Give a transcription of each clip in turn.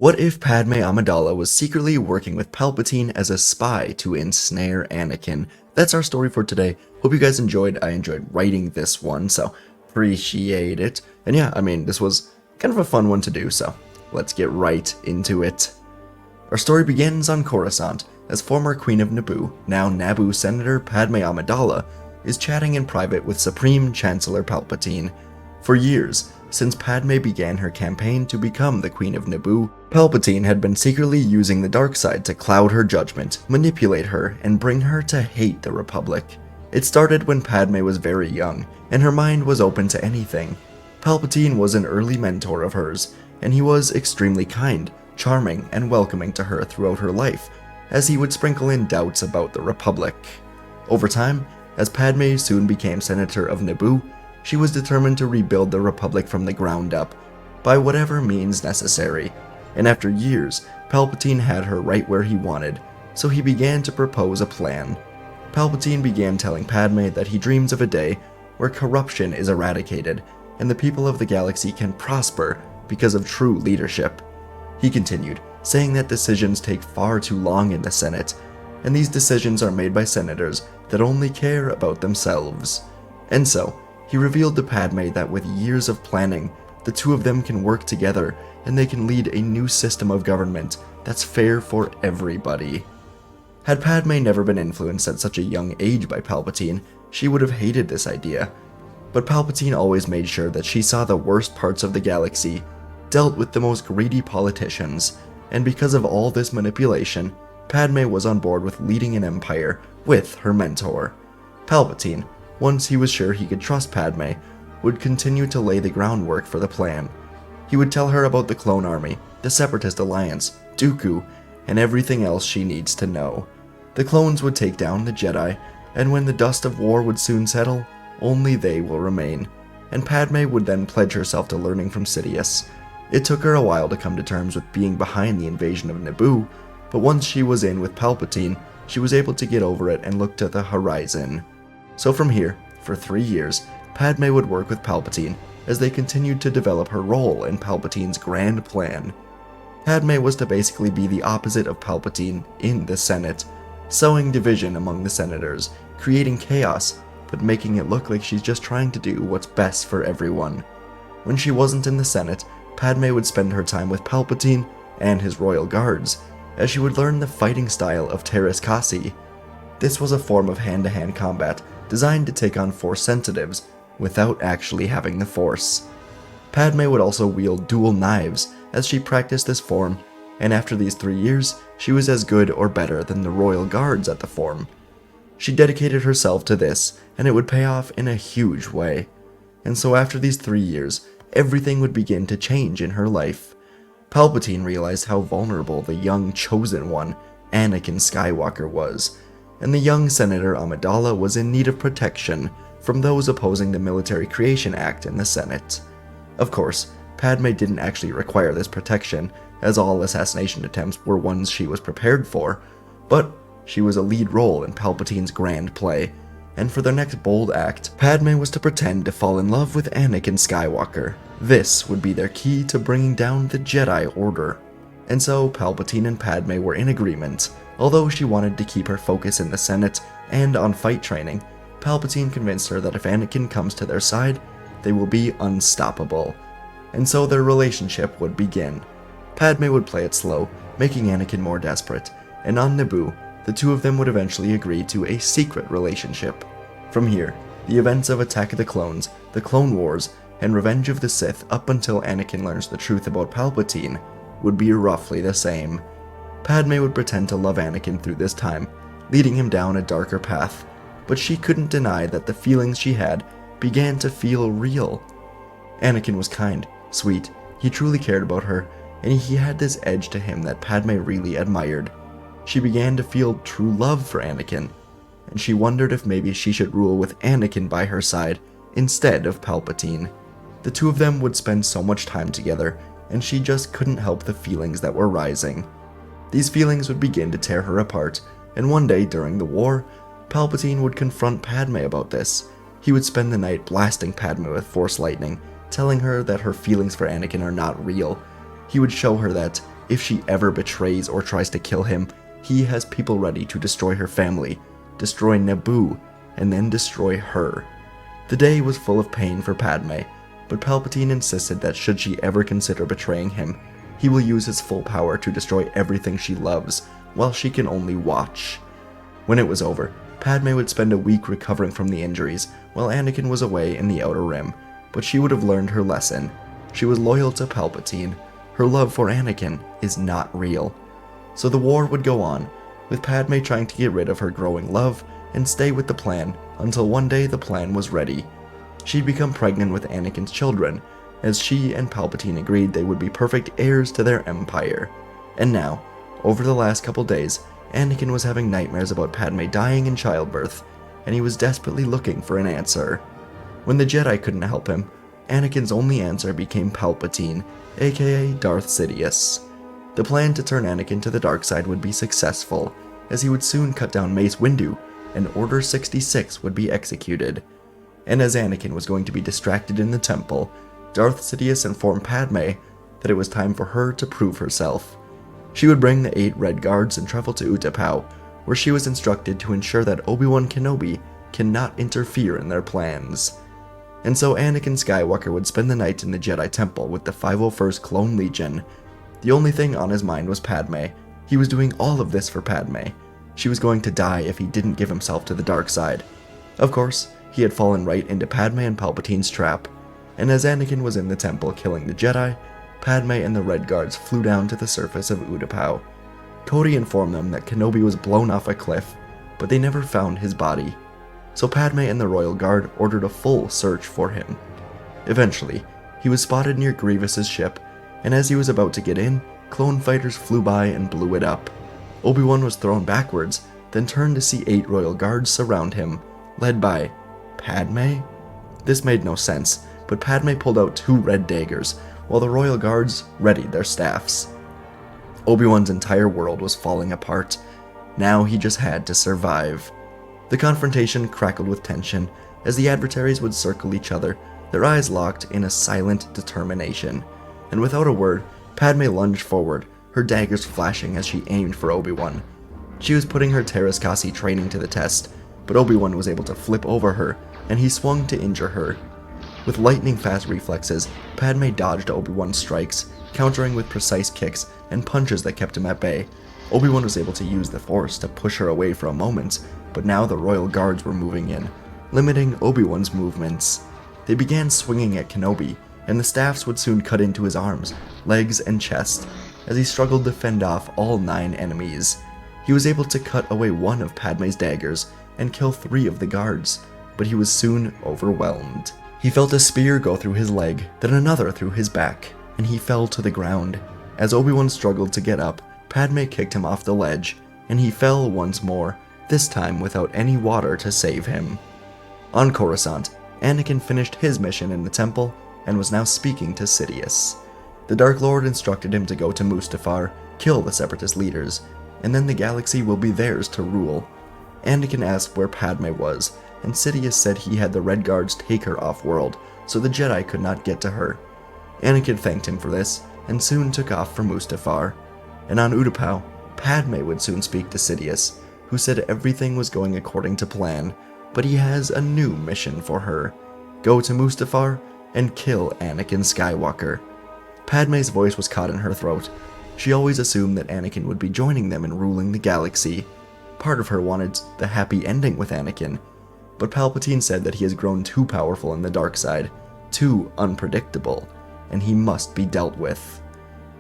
What if Padme Amidala was secretly working with Palpatine as a spy to ensnare Anakin? That's our story for today. Hope you guys enjoyed. I enjoyed writing this one, so appreciate it. And yeah, this was kind of a fun one to do, so let's get right into it. Our story begins on Coruscant, as former Queen of Naboo, now Naboo Senator Padme Amidala, is chatting in private with Supreme Chancellor Palpatine. For years, since Padme began her campaign to become the Queen of Naboo, Palpatine had been secretly using the dark side to cloud her judgment, manipulate her, and bring her to hate the Republic. It started when Padme was very young, and her mind was open to anything. Palpatine was an early mentor of hers, and he was extremely kind, charming, and welcoming to her throughout her life, as he would sprinkle in doubts about the Republic. Over time, as Padme soon became Senator of Naboo, she was determined to rebuild the Republic from the ground up, by whatever means necessary, and after years, Palpatine had her right where he wanted, so he began to propose a plan. Palpatine began telling Padme that he dreams of a day where corruption is eradicated, and the people of the galaxy can prosper because of true leadership. He continued, saying that decisions take far too long in the Senate, and these decisions are made by senators that only care about themselves. And so, he revealed to Padme that with years of planning, the two of them can work together and they can lead a new system of government that's fair for everybody. Had Padme never been influenced at such a young age by Palpatine, she would have hated this idea. But Palpatine always made sure that she saw the worst parts of the galaxy, dealt with the most greedy politicians, and because of all this manipulation, Padme was on board with leading an empire with her mentor. Palpatine, once he was sure he could trust Padme, would continue to lay the groundwork for the plan. He would tell her about the Clone Army, the Separatist Alliance, Dooku, and everything else she needs to know. The clones would take down the Jedi, and when the dust of war would soon settle, only they will remain. And Padme would then pledge herself to learning from Sidious. It took her a while to come to terms with being behind the invasion of Naboo, but once she was in with Palpatine, she was able to get over it and look to the horizon. So from here, for 3 years, Padme would work with Palpatine as they continued to develop her role in Palpatine's grand plan. Padme was to basically be the opposite of Palpatine in the Senate, sowing division among the senators, creating chaos, but making it look like she's just trying to do what's best for everyone. When she wasn't in the Senate, Padme would spend her time with Palpatine and his royal guards, as she would learn the fighting style of Teräs Käsi. This was a form of hand-to-hand combat designed to take on Force sensitives without actually having the Force. Padme would also wield dual knives as she practiced this form, and after these 3 years, she was as good or better than the royal guards at the form. She dedicated herself to this, and it would pay off in a huge way. And so after these 3 years, everything would begin to change in her life. Palpatine realized how vulnerable the young chosen one, Anakin Skywalker, was, and the young Senator Amidala was in need of protection from those opposing the Military Creation Act in the Senate. Of course, Padme didn't actually require this protection, as all assassination attempts were ones she was prepared for, but she was a lead role in Palpatine's grand play, and for their next bold act, Padme was to pretend to fall in love with Anakin Skywalker. This would be their key to bringing down the Jedi Order. And so Palpatine and Padme were in agreement. Although she wanted to keep her focus in the Senate and on fight training, Palpatine convinced her that if Anakin comes to their side, they will be unstoppable. And so their relationship would begin. Padme would play it slow, making Anakin more desperate, and on Naboo, the two of them would eventually agree to a secret relationship. From here, the events of Attack of the Clones, the Clone Wars, and Revenge of the Sith up until Anakin learns the truth about Palpatine would be roughly the same. Padme would pretend to love Anakin through this time, leading him down a darker path, but she couldn't deny that the feelings she had began to feel real. Anakin was kind, sweet, he truly cared about her, and he had this edge to him that Padme really admired. She began to feel true love for Anakin, and she wondered if maybe she should rule with Anakin by her side instead of Palpatine. The two of them would spend so much time together, and she just couldn't help the feelings that were rising. These feelings would begin to tear her apart, and one day during the war, Palpatine would confront Padme about this. He would spend the night blasting Padme with Force lightning, telling her that her feelings for Anakin are not real. He would show her that if she ever betrays or tries to kill him, he has people ready to destroy her family, destroy Naboo, and then destroy her. The day was full of pain for Padme, but Palpatine insisted that should she ever consider betraying him, he will use his full power to destroy everything she loves, while she can only watch. When it was over, Padme would spend a week recovering from the injuries, while Anakin was away in the Outer Rim, but she would have learned her lesson. She was loyal to Palpatine. Her love for Anakin is not real. So the war would go on, with Padme trying to get rid of her growing love and stay with the plan until one day the plan was ready. She'd become pregnant with Anakin's children, as she and Palpatine agreed they would be perfect heirs to their empire. And now, over the last couple days, Anakin was having nightmares about Padme dying in childbirth, and he was desperately looking for an answer. When the Jedi couldn't help him, Anakin's only answer became Palpatine, aka Darth Sidious. The plan to turn Anakin to the dark side would be successful, as he would soon cut down Mace Windu, and Order 66 would be executed. And as Anakin was going to be distracted in the temple, Darth Sidious informed Padme that it was time for her to prove herself. She would bring the 8 Red Guards and travel to Utapau, where she was instructed to ensure that Obi-Wan Kenobi cannot interfere in their plans. And so Anakin Skywalker would spend the night in the Jedi Temple with the 501st Clone Legion. The only thing on his mind was Padme. He was doing all of this for Padme. She was going to die if he didn't give himself to the dark side. Of course, he had fallen right into Padme and Palpatine's trap, and as Anakin was in the temple killing the Jedi, Padme and the Red Guards flew down to the surface of Utapau. Cody informed them that Kenobi was blown off a cliff, but they never found his body. So Padme and the Royal Guard ordered a full search for him. Eventually, he was spotted near Grievous's ship, and as he was about to get in, clone fighters flew by and blew it up. Obi-Wan was thrown backwards, then turned to see 8 Royal Guards surround him, led by Padme? This made no sense, but Padme pulled out 2 red daggers, while the Royal Guards readied their staffs. Obi-Wan's entire world was falling apart. Now he just had to survive. The confrontation crackled with tension, as the adversaries would circle each other, their eyes locked in a silent determination. And without a word, Padme lunged forward, her daggers flashing as she aimed for Obi-Wan. She was putting her Teräs Käsi training to the test, but Obi-Wan was able to flip over her, and he swung to injure her. With lightning-fast reflexes, Padme dodged Obi-Wan's strikes, countering with precise kicks and punches that kept him at bay. Obi-Wan was able to use the Force to push her away for a moment, but now the Royal Guards were moving in, limiting Obi-Wan's movements. They began swinging at Kenobi, and the staffs would soon cut into his arms, legs, and chest, as he struggled to fend off all 9 enemies. He was able to cut away 1 of Padme's daggers and kill 3 of the guards, but he was soon overwhelmed. He felt a spear go through his leg, then another through his back, and he fell to the ground. As Obi-Wan struggled to get up, Padme kicked him off the ledge, and he fell once more, this time without any water to save him. On Coruscant, Anakin finished his mission in the temple and was now speaking to Sidious. The Dark Lord instructed him to go to Mustafar, kill the Separatist leaders, and then the galaxy will be theirs to rule. Anakin asked where Padme was, and Sidious said he had the Red Guards take her off-world, so the Jedi could not get to her. Anakin thanked him for this, and soon took off for Mustafar. And on Utapau, Padme would soon speak to Sidious, who said everything was going according to plan, but he has a new mission for her. Go to Mustafar and kill Anakin Skywalker. Padme's voice was caught in her throat. She always assumed that Anakin would be joining them in ruling the galaxy. Part of her wanted the happy ending with Anakin, but Palpatine said that he has grown too powerful in the dark side, too unpredictable, and he must be dealt with.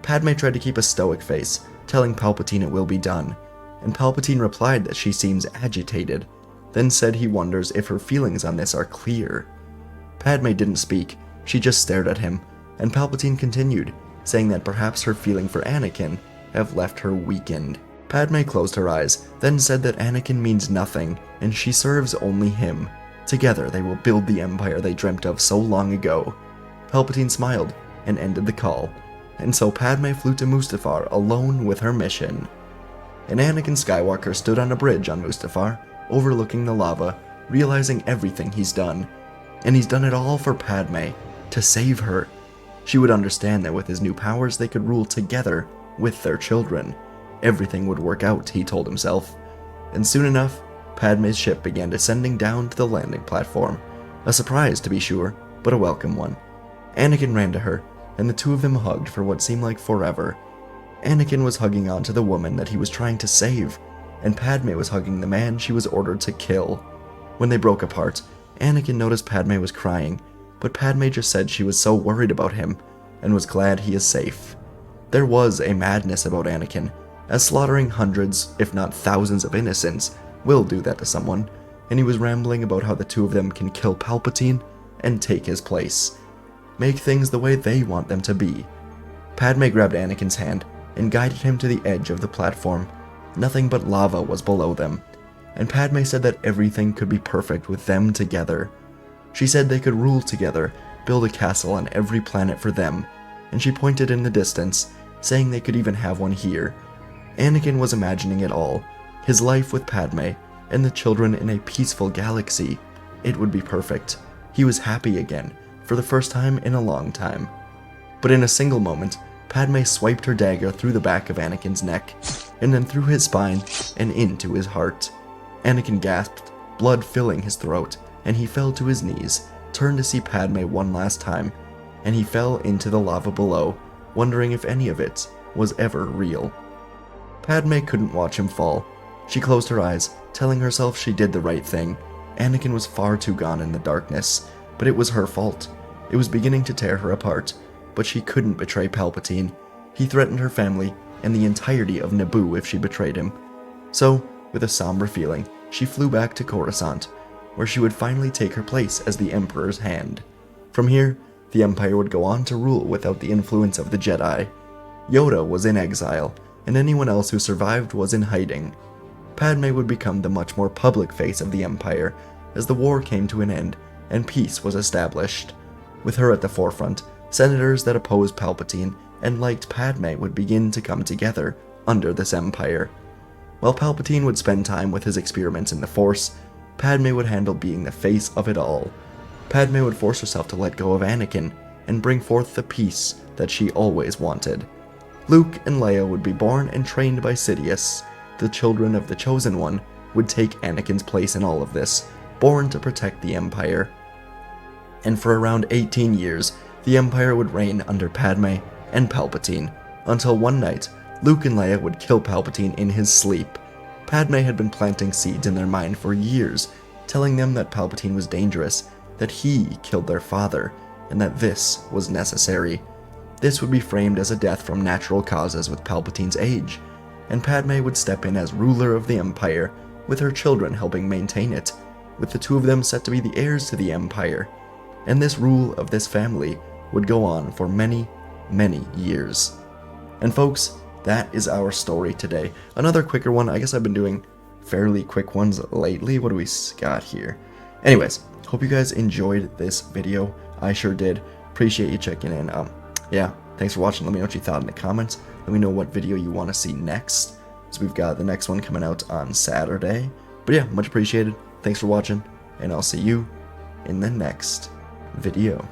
Padme tried to keep a stoic face, telling Palpatine it will be done, and Palpatine replied that she seems agitated, then said he wonders if her feelings on this are clear. Padme didn't speak, she just stared at him, and Palpatine continued, saying that perhaps her feeling for Anakin have left her weakened. Padme closed her eyes, then said that Anakin means nothing, and she serves only him. Together they will build the empire they dreamt of so long ago. Palpatine smiled, and ended the call, and so Padme flew to Mustafar alone with her mission. And Anakin Skywalker stood on a bridge on Mustafar, overlooking the lava, realizing everything he's done. And he's done it all for Padme, to save her. She would understand that with his new powers they could rule together, with their children. Everything would work out, he told himself. And soon enough, Padme's ship began descending down to the landing platform. A surprise, to be sure, but a welcome one. Anakin ran to her, and the two of them hugged for what seemed like forever. Anakin was hugging onto the woman that he was trying to save, and Padme was hugging the man she was ordered to kill. When they broke apart, Anakin noticed Padme was crying, but Padme just said she was so worried about him, and was glad he is safe. There was a madness about Anakin, as slaughtering hundreds, if not thousands of innocents will do that to someone, and he was rambling about how the two of them can kill Palpatine and take his place. Make things the way they want them to be. Padme grabbed Anakin's hand and guided him to the edge of the platform. Nothing but lava was below them, and Padme said that everything could be perfect with them together. She said they could rule together, build a castle on every planet for them, and she pointed in the distance, saying they could even have one here. Anakin was imagining it all, his life with Padme, and the children in a peaceful galaxy. It would be perfect. He was happy again, for the first time in a long time. But in a single moment, Padme swiped her dagger through the back of Anakin's neck, and then through his spine and into his heart. Anakin gasped, blood filling his throat, and he fell to his knees, turned to see Padme one last time, and he fell into the lava below, wondering if any of it was ever real. Padme couldn't watch him fall. She closed her eyes, telling herself she did the right thing. Anakin was far too gone in the darkness, but it was her fault. It was beginning to tear her apart, but she couldn't betray Palpatine. He threatened her family and the entirety of Naboo if she betrayed him. So, with a somber feeling, she flew back to Coruscant, where she would finally take her place as the Emperor's hand. From here, the Empire would go on to rule without the influence of the Jedi. Yoda was in exile, and anyone else who survived was in hiding. Padme would become the much more public face of the Empire as the war came to an end and peace was established. With her at the forefront, senators that opposed Palpatine and liked Padme would begin to come together under this empire. While Palpatine would spend time with his experiments in the Force, Padme would handle being the face of it all. Padme would force herself to let go of Anakin and bring forth the peace that she always wanted. Luke and Leia would be born and trained by Sidious. The children of the Chosen One would take Anakin's place in all of this, born to protect the Empire. And for around 18 years, the Empire would reign under Padme and Palpatine, until one night, Luke and Leia would kill Palpatine in his sleep. Padme had been planting seeds in their mind for years, telling them that Palpatine was dangerous, that he killed their father, and that this was necessary. This would be framed as a death from natural causes with Palpatine's age, and Padme would step in as ruler of the Empire, with her children helping maintain it, with the two of them set to be the heirs to the Empire. And this rule of this family would go on for many, many years. And folks, that is our story today. Another quicker one. I guess I've been doing fairly quick ones lately. What do we got here? Anyways, hope you guys enjoyed this video. I sure did. Appreciate you checking in. Yeah, thanks for watching. Let me know what you thought in the comments. Let me know what video you want to see next. So we've got the next one coming out on Saturday. But yeah, much appreciated. Thanks for watching, and I'll see you in the next video.